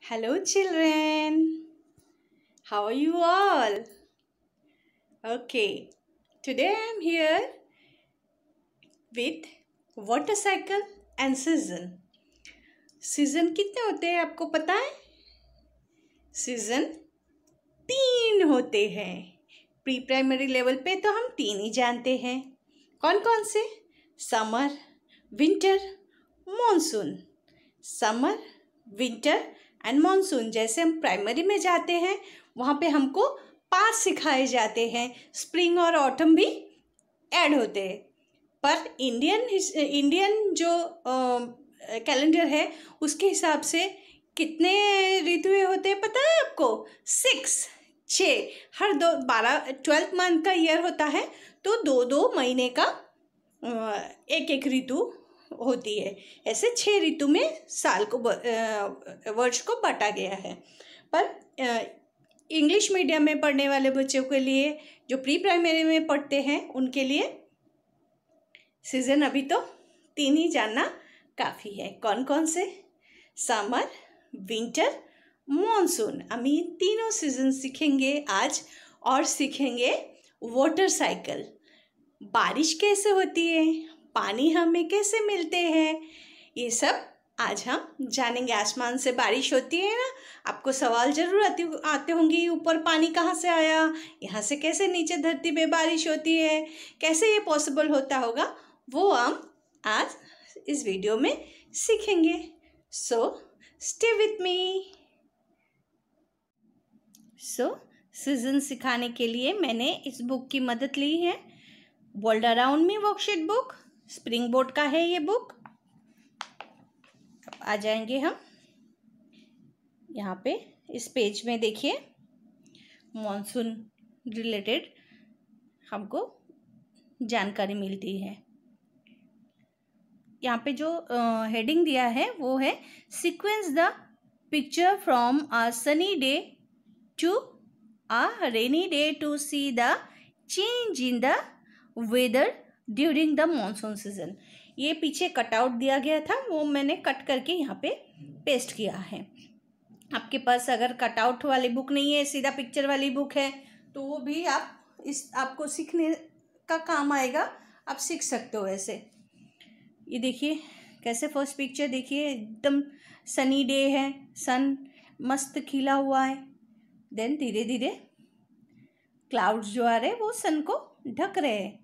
Hello, children. How are you all? Okay, today I am here with water cycle and season. Season कितने होते हैं आपको पता है? सीजन 3 होते हैं. प्री प्राइमरी लेवल पे तो हम 3 ही जानते हैं. कौन कौन से? Summer, winter, monsoon. Summer, winter and monsoon. जैसे हम प्राइमरी में जाते हैं वहाँ पे हमको पार्ट सिखाए जाते हैं. स्प्रिंग और ऑटम भी ऐड होते हैं. पर इंडियन जो कैलेंडर है उसके हिसाब से कितने ऋतुएं होते हैं पता है आपको? 6. हर 12th मंथ का ईयर होता है तो 2 महीने का एक ऋतु होती है. ऐसे 6 ऋतु में साल को वर्ष को बांटा गया है. पर इंग्लिश मीडियम में पढ़ने वाले बच्चों के लिए, जो प्री प्राइमरी में पढ़ते हैं, उनके लिए सीजन अभी तो 3 ही जानना काफ़ी है. कौन कौन से? Summer, winter, monsoon. हम ये तीनों सीजन सीखेंगे आज. और सीखेंगे वाटर साइकिल. बारिश कैसे होती है, पानी हमें कैसे मिलते हैं, ये सब आज हम जानेंगे. आसमान से बारिश होती है ना, आपको सवाल जरूर आते होंगे, ऊपर पानी कहाँ से आया, यहाँ से कैसे नीचे धरती पे बारिश होती है, कैसे ये पॉसिबल होता होगा, वो हम आज इस वीडियो में सीखेंगे. So stay with me. So season सिखाने के लिए मैंने इस बुक की मदद ली है. World around me worksheet book. Spring board का है ये बुक. अब आ जाएंगे हम यहाँ पे. इस पेज में देखिए मॉनसून रिलेटेड हमको जानकारी मिलती है. यहाँ पे जो हेडिंग दिया है वो है sequence the picture from a sunny day to a rainy day to see the change in the weather during the monsoon season. ये पीछे कटआउट दिया गया था, वो मैंने कट करके यहाँ पे पेस्ट किया है. आपके पास अगर कटआउट वाली बुक नहीं है, सीधा पिक्चर वाली बुक है, तो वो भी आपको सीखने का काम आएगा. आप सीख सकते हो ऐसे. ये देखिए कैसे फर्स्ट पिक्चर देखिए, एकदम सनी डे है, सन मस्त खिला हुआ है. देन धीरे धीरे क्लाउड्स जो आ रहे हैं वो सन को ढक रहे हैं.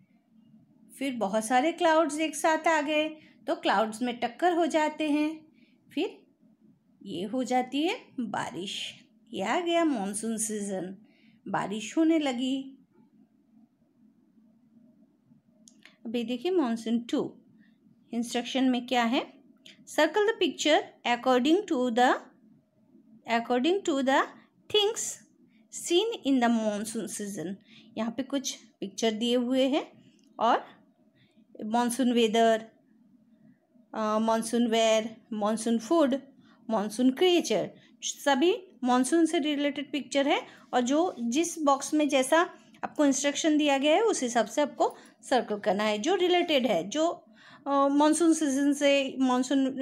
फिर बहुत सारे क्लाउड्स एक साथ आ गए तो क्लाउड्स में टक्कर हो जाते हैं. फिर ये हो जाती है बारिश. ये आ गया मॉनसून सीजन. बारिश होने लगी. अभी देखिए मॉनसून 2. इंस्ट्रक्शन में क्या है? Circle the picture according to the things seen in the monsoon season. यहाँ पे कुछ पिक्चर दिए हुए हैं और monsoon weather, monsoon wear, monsoon food, monsoon creature, सभी मॉनसून से रिलेटेड पिक्चर है. और जो जिस बॉक्स में जैसा आपको इंस्ट्रक्शन दिया गया है उस हिसाब से आपको सर्कल करना है. जो रिलेटेड है, जो मॉनसून सीजन से, मॉनसून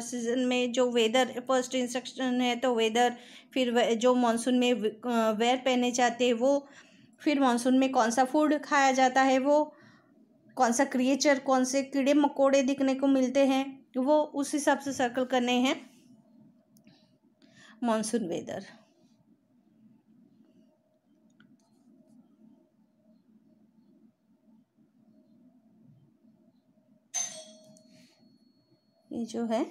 सीजन में जो वेदर, फर्स्ट इंस्ट्रक्शन है तो वेदर, फिर जो मॉनसून में वेयर पहने जाते हैं वो, फिर मॉनसून में कौन सा फूड खाया जाता है वो, कौन सा क्रिएचर, कौन से कीड़े मकोड़े दिखने को मिलते हैं, वो उस हिसाब से सर्कल करने हैं मॉनसून वेदर. ये जो है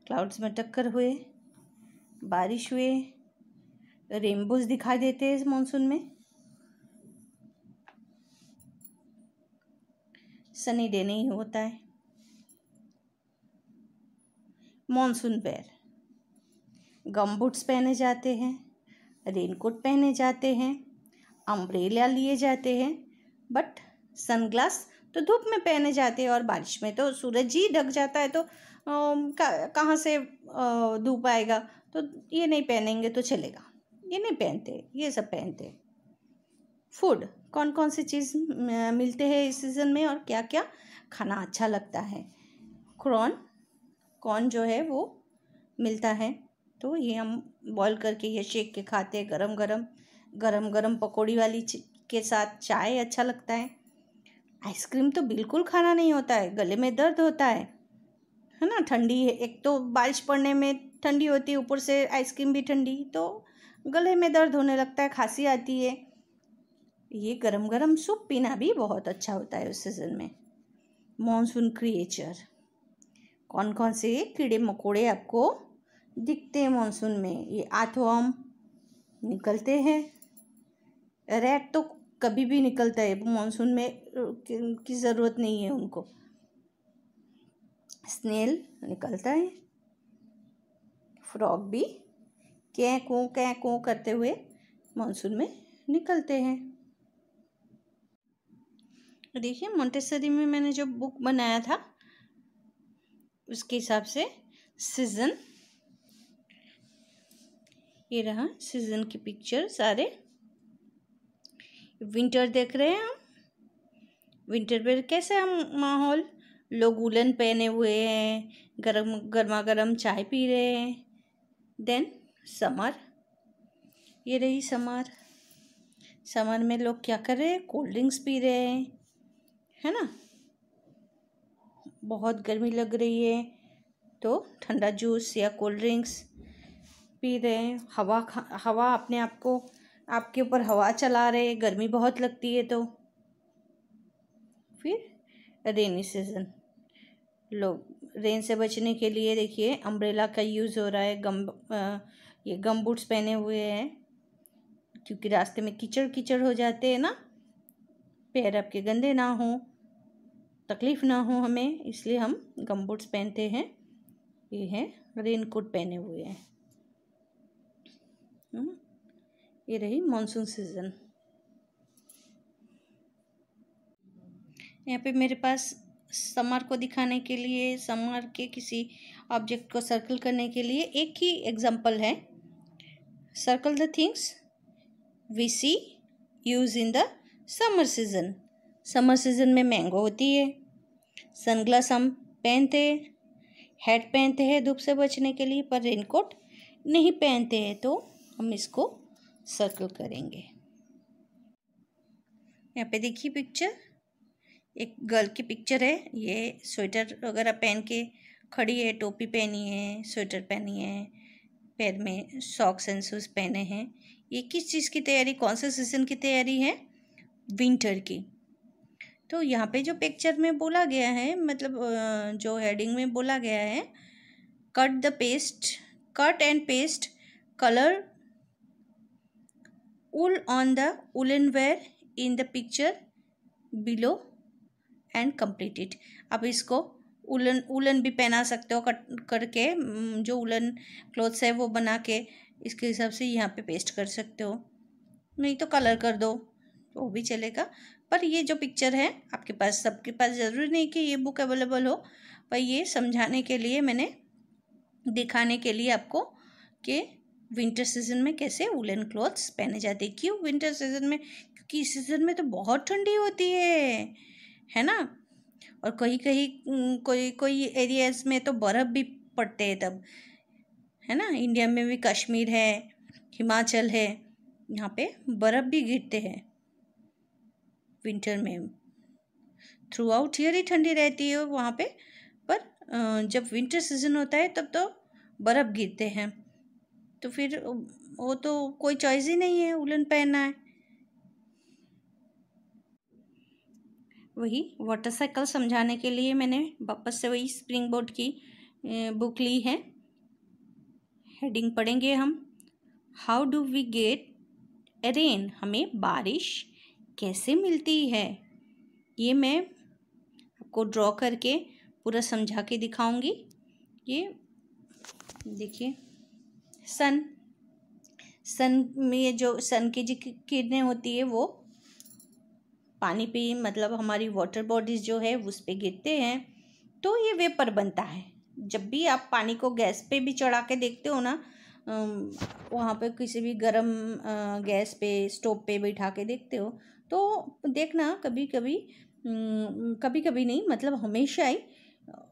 क्लाउड्स में टक्कर हुए, बारिश हुए, रेनबोज दिखाई देते हैं मॉनसून में. सनी डे नहीं होता है. मॉनसून वेयर, गमबूट्स पहने जाते हैं, रेनकोट पहने जाते हैं, अम्ब्रेला लिए जाते हैं, बट सनग्लास तो धूप में पहने जाते हैं. और बारिश में तो सूरज ही ढक जाता है तो कहाँ से धूप आएगा, तो ये नहीं पहनेंगे तो चलेगा. ये नहीं पहनते, ये सब पहनते. फूड, कौन कौन सी चीज़ मिलते हैं इस सीज़न में और क्या क्या खाना अच्छा लगता है. कॉर्न जो है वो मिलता है. तो ये हम बॉईल करके ये शेक के खाते हैं गरम गरम पकौड़ी वाली के साथ। चाय अच्छा लगता है। आइसक्रीम तो बिल्कुल खाना नहीं होता है, गले में दर्द होता है ना। ठंडी है, एक तो बारिश पड़ने में ठंडी होती है, ऊपर से आइसक्रीम भी ठंडी, तो गले में दर्द होने लगता है, खांसी आती है। ये गरम गरम सूप पीना भी बहुत अच्छा होता है उस सीज़न में। मॉनसून क्रिएचर, कौन कौन से कीड़े मकोड़े आपको दिखते हैं मॉनसून में? ये आर्थवर्म निकलते हैं। रैट तो कभी भी निकलता है, मॉनसून में की ज़रूरत नहीं है उनको। स्नेल निकलता है। फ्रॉग भी कै कूँ करते हुए मॉनसून में निकलते हैं। देखिए मोंटेसरी में मैंने जो बुक बनाया था उसके हिसाब से सीज़न, ये रहा सीज़न की पिक्चर सारे। विंटर देख रहे हैं हम। विंटर में कैसे हम माहौल, लोग वुलन पहने हुए हैं, गर्मा गर्म चाय पी रहे हैं। देन समर, ये रही समर। समर में लोग क्या कर रहे हैं? कोल्ड ड्रिंक्स पी रहे हैं, है ना। बहुत गर्मी लग रही है तो ठंडा जूस या कोल्ड ड्रिंक्स पी रहे हैं। हवा अपने आप को आपके ऊपर हवा चला रहे, गर्मी बहुत लगती है तो। फिर रेनी सीज़न, लोग रेन से बचने के लिए देखिए अम्ब्रेला का यूज़ हो रहा है। ये गम बूट्स पहने हुए हैं क्योंकि रास्ते में कीचड़ हो जाते हैं ना, पैर आपके गंदे ना हो, तकलीफ़ ना हो हमें, इसलिए हम गम बूट्स पहनते हैं। ये है रेन कोट पहने हुए हैं। ये रही मॉनसून सीज़न। यहाँ पे मेरे पास समर को दिखाने के लिए, समर के किसी ऑब्जेक्ट को सर्कल करने के लिए एक ही एग्जांपल है। Circle the things we see use in the summer season. Summer season में मैंगो होती है। सनग्लास हम पहनते हैं, हैट पहनते हैं धूप से बचने के लिए, पर रेनकोट नहीं पहनते हैं, तो हम इसको सर्कल करेंगे। यहाँ पे देखिए पिक्चर, एक गर्ल की पिक्चर है। ये स्वेटर वगैरह पहन के खड़ी है, टोपी पहनी है, स्वेटर पहनी है, पैर में सॉक्स एंड शूज़ पहने हैं। ये किस चीज़ की तैयारी, कौन से सीज़न की तैयारी है? विंटर की। तो यहाँ पे जो पिक्चर में बोला गया है, मतलब जो हेडिंग में बोला गया है, cut and paste colour wool on the woolen wear in the picture below and complete it। अब इसको उलन भी पहना सकते हो, कट करके जो उलन क्लोथ्स है वो बना के इसके हिसाब से यहाँ पे पेस्ट कर सकते हो, नहीं तो कलर कर दो वो भी चलेगा। पर ये जो पिक्चर है आपके पास, सबके पास ज़रूरी नहीं कि ये बुक अवेलेबल हो, पर ये समझाने के लिए मैंने, दिखाने के लिए आपको कि विंटर सीज़न में कैसे वुलन क्लॉथ्स पहने जाते हैं। क्यों विंटर सीज़न में? क्योंकि इस सीज़न में तो बहुत ठंडी होती है ना। और कोई एरियाज़ में तो बर्फ़ भी पड़ते हैं तब, है ना। इंडिया में भी कश्मीर है, हिमाचल है, यहाँ पे बर्फ़ भी गिरते हैं विंटर में। थ्रू आउट ईयर ही ठंडी रहती है वहाँ पे, पर जब विंटर सीज़न होता है तब तो बर्फ़ गिरते हैं, तो फिर वो तो कोई चॉइस ही नहीं है, वुलन पहनना है। वही वाटर साइकिल समझाने के लिए मैंने वापस से वही स्प्रिंग बोर्ड की बुक ली है। हेडिंग पढ़ेंगे हम, how do we get rain, हमें बारिश कैसे मिलती है। ये मैं आपको ड्रॉ करके पूरा समझा के दिखाऊंगी। ये देखिए सन में जो सन की जो किरणें होती है वो पानी पे, मतलब हमारी वाटर बॉडीज़ जो है उस पे गिरते हैं, तो ये वेपर बनता है। जब भी आप पानी को गैस पे भी चढ़ा के देखते हो ना, वहाँ पे किसी भी गरम गैस पे, स्टोव पे बैठा के देखते हो, तो देखना कभी कभी नहीं, मतलब हमेशा ही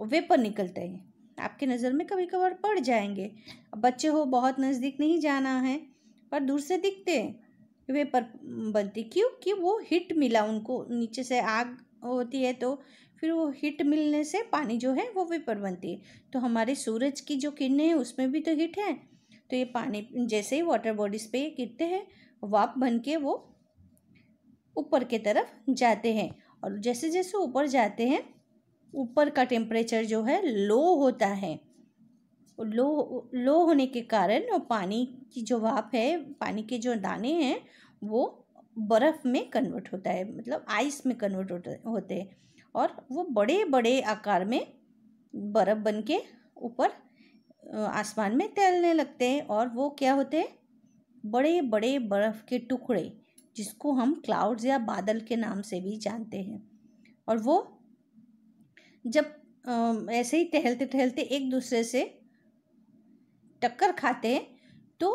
वेपर निकलता है। आपके नज़र में कभी कभार पड़ जाएंगे। अब बच्चे हो, बहुत नज़दीक नहीं जाना है, पर दूर से दिखते हैं वेपर बनती। क्यों? कि वो हीट मिला उनको, नीचे से आग होती है तो फिर वो हीट मिलने से पानी जो है वो वेपर बनती है। तो हमारे सूरज की जो किरणें हैं उसमें भी तो हीट है, तो ये पानी जैसे ही वाटर बॉडीज़ पे गिरते हैं वाप बन के वो ऊपर की तरफ जाते हैं। और जैसे जैसे ऊपर जाते हैं ऊपर का टेम्परेचर जो है लो होता है। लो होने के कारण वो पानी की जो भाप है, पानी के जो दाने हैं वो बर्फ़ में कन्वर्ट होता है, मतलब आइस में कन्वर्ट होते हैं और वो बड़े बड़े आकार में बर्फ़ बन के ऊपर आसमान में तैरने लगते हैं। और वो क्या होते हैं? बड़े बड़े बर्फ़ के टुकड़े, जिसको हम क्लाउड्स या बादल के नाम से भी जानते हैं। और वो जब ऐसे ही टहलते टहलते एक दूसरे से टक्कर खाते हैं तो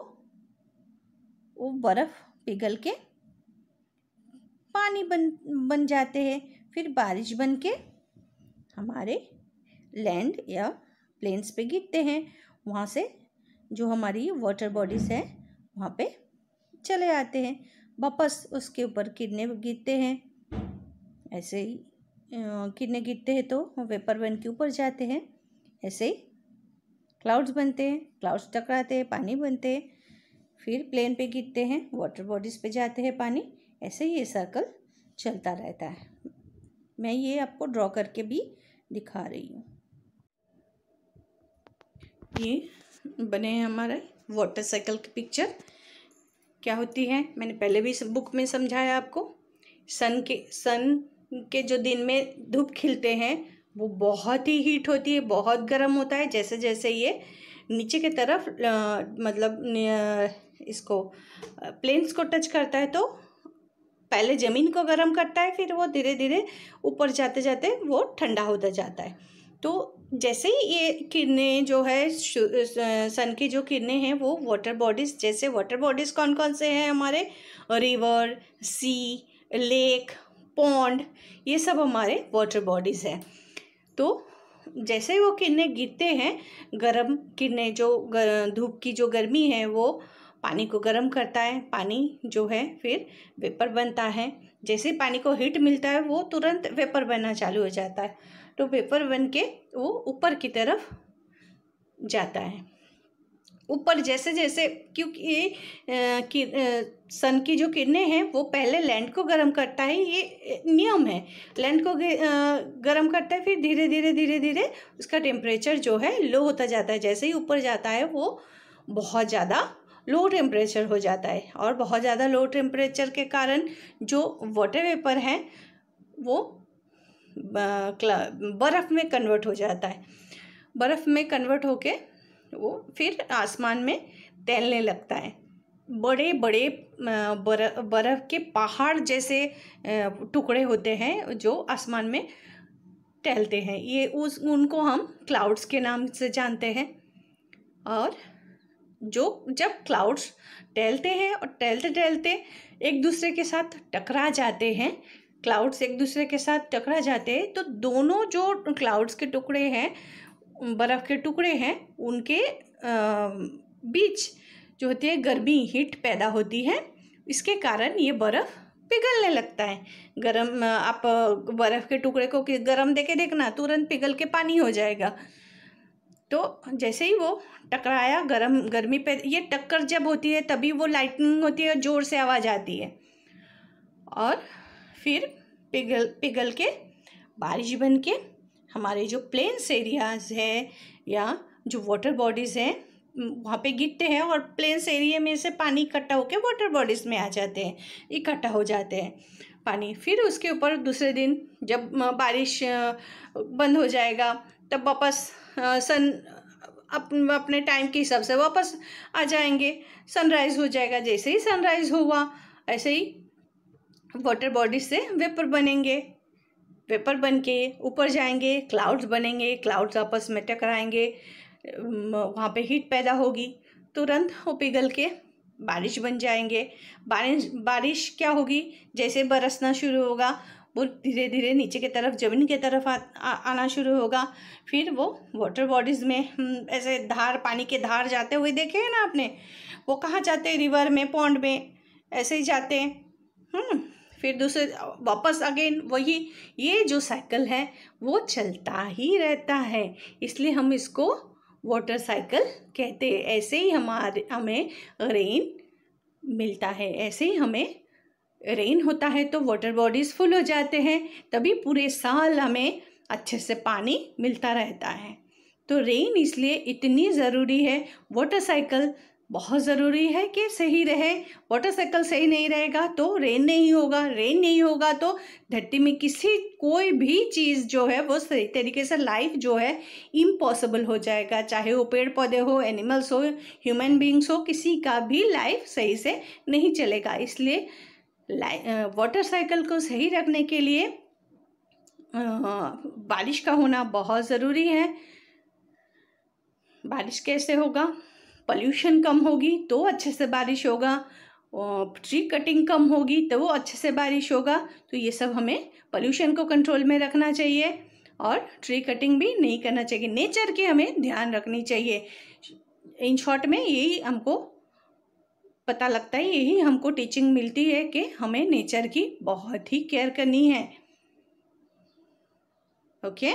वो बर्फ़ पिघल के पानी बन जाते हैं। फिर बारिश बन के हमारे लैंड या प्लेन्स पे गिरते हैं। वहाँ से जो हमारी वाटर बॉडीज़ हैं वहाँ पे चले आते हैं, वापस उसके ऊपर किरणें गिरते हैं। ऐसे ही किरणें गिरते हैं तो वेपर बन के ऊपर जाते हैं। ऐसे ही क्लाउड्स बनते हैं, क्लाउड्स टकराते हैं, पानी बनते हैं, फिर प्लेन पे गिरते हैं, वाटर बॉडीज़ पे जाते हैं पानी। ऐसे ही ये सर्कल चलता रहता है। मैं ये आपको ड्रॉ करके भी दिखा रही हूँ। ये बने हैं हमारे वाटर साइकिल की पिक्चर। क्या होती है मैंने पहले भी बुक में समझाया आपको। सन के जो दिन में धूप खिलते हैं वो बहुत ही हीट होती है, बहुत गर्म होता है। जैसे जैसे ये नीचे की तरफ इसको प्लेन्स को टच करता है तो पहले ज़मीन को गर्म करता है, फिर वो धीरे धीरे ऊपर जाते जाते वो ठंडा होता जाता है। तो जैसे ही ये किरणें जो है सन की जो किरणें हैं वो वाटर बॉडीज़, जैसे वाटर बॉडीज़ कौन कौन से हैं हमारे? रिवर, सी, लेक, पॉन्ड, ये सब हमारे वाटर बॉडीज़ हैं। तो जैसे ही वो किरणें गिरते हैं, गर्म किरणें, जो धूप की जो गर्मी है वो पानी को गर्म करता है। पानी जो है फिर वेपर बनता है। जैसे ही पानी को हीट मिलता है वो तुरंत वेपर बनना चालू हो जाता है। तो वेपर बन के वो ऊपर की तरफ जाता है। ऊपर जैसे जैसे, क्योंकि सन की जो किरणें हैं वो पहले लैंड को गर्म करता है, ये नियम है। लैंड को गर्म करता है, फिर धीरे धीरे धीरे धीरे उसका टेम्परेचर जो है लो होता जाता है। जैसे ही ऊपर जाता है वो बहुत ज़्यादा लो टेम्परेचर हो जाता है और बहुत ज़्यादा लो टेम्परेचर के कारण जो वाटर वेपर है वो बर्फ़ में कन्वर्ट हो जाता है। बर्फ़ में कन्वर्ट होके वो फिर आसमान में तैरने लगता है। बड़े बड़े बर्फ़ के पहाड़ जैसे टुकड़े होते हैं जो आसमान में टहलते हैं। ये उनको हम क्लाउड्स के नाम से जानते हैं। और जब क्लाउड्स टहलते हैं और टहलते टहलते एक दूसरे के साथ टकरा जाते हैं, क्लाउड्स एक दूसरे के साथ टकरा जाते हैं, तो दोनों जो क्लाउड्स के टुकड़े हैं, बर्फ़ के टुकड़े हैं, उनके बीच जो होती है गर्मी, हीट पैदा होती है। इसके कारण ये बर्फ़ पिघलने लगता है। आप बर्फ़ के टुकड़े को गर्म देके देखना, तुरंत पिघल के पानी हो जाएगा। तो जैसे ही वो टकराया, गर्मी पे ये टक्कर जब होती है तभी वो लाइटनिंग होती है, ज़ोर से आवाज़ आती है और फिर पिघल के बारिश बन के हमारे जो प्लेन्स एरियाज़ है या जो वाटर बॉडीज़ हैं वहाँ पे गिरते हैं और प्लेन्स एरिया में से पानी इकट्ठा होकर वाटर बॉडीज़ में आ जाते हैं, इकट्ठा हो जाते हैं पानी। फिर उसके ऊपर दूसरे दिन जब बारिश बंद हो जाएगा तब वापस सन अपने टाइम के हिसाब से वापस आ जाएंगे, सनराइज़ हो जाएगा। जैसे ही सनराइज़ हुआ ऐसे ही वाटर बॉडीज से वेपर बनेंगे, वेपर बन के ऊपर जाएंगे, क्लाउड्स बनेंगे, क्लाउड्स आपस में टकराएंगे, वहाँ पे हीट पैदा होगी, तुरंत वो पिघल के बारिश बन जाएंगे। बारिश क्या होगी? जैसे बरसना शुरू होगा वो धीरे धीरे नीचे की तरफ ज़मीन की तरफ आना शुरू होगा। फिर वो वाटर बॉडीज़ में ऐसे धार, पानी के धार जाते हुए देखे हैं ना आपने, वो कहाँ जाते हैं, रिवर में, पॉन्ड में, ऐसे ही जाते हैं। फिर दूसरे वापस अगेन वही, ये जो साइकिल है वो चलता ही रहता है, इसलिए हम इसको वाटर साइकिल कहते हैं। ऐसे ही हमें रेन मिलता है, ऐसे ही हमें रेन होता है तो वाटर बॉडीज़ फुल हो जाते हैं, तभी पूरे साल हमें अच्छे से पानी मिलता रहता है। तो रेन इसलिए इतनी ज़रूरी है। वाटर साइकिल बहुत ज़रूरी है कि सही रहे। वाटर साइकिल सही नहीं रहेगा तो रेन नहीं होगा, रेन नहीं होगा तो धरती में कोई भी चीज़ जो है वो सही तरीके से लाइफ जो है इम्पॉसिबल हो जाएगा। चाहे वो पेड़ पौधे हो, एनिमल्स हो, ह्यूमन बींग्स हो, किसी का भी लाइफ सही से नहीं चलेगा। इसलिए वाटर साइकिल को सही रखने के लिए बारिश का होना बहुत ज़रूरी है। बारिश कैसे होगा? पोल्यूशन कम होगी तो अच्छे से बारिश होगा, ट्री कटिंग कम होगी तो वो अच्छे से बारिश होगा। तो ये सब हमें पोल्यूशन को कंट्रोल में रखना चाहिए और ट्री कटिंग भी नहीं करना चाहिए। नेचर की हमें ध्यान रखनी चाहिए। इन शॉर्ट में यही हमको पता लगता है, यही हमको टीचिंग मिलती है कि हमें नेचर की बहुत ही केयर करनी है। ओके।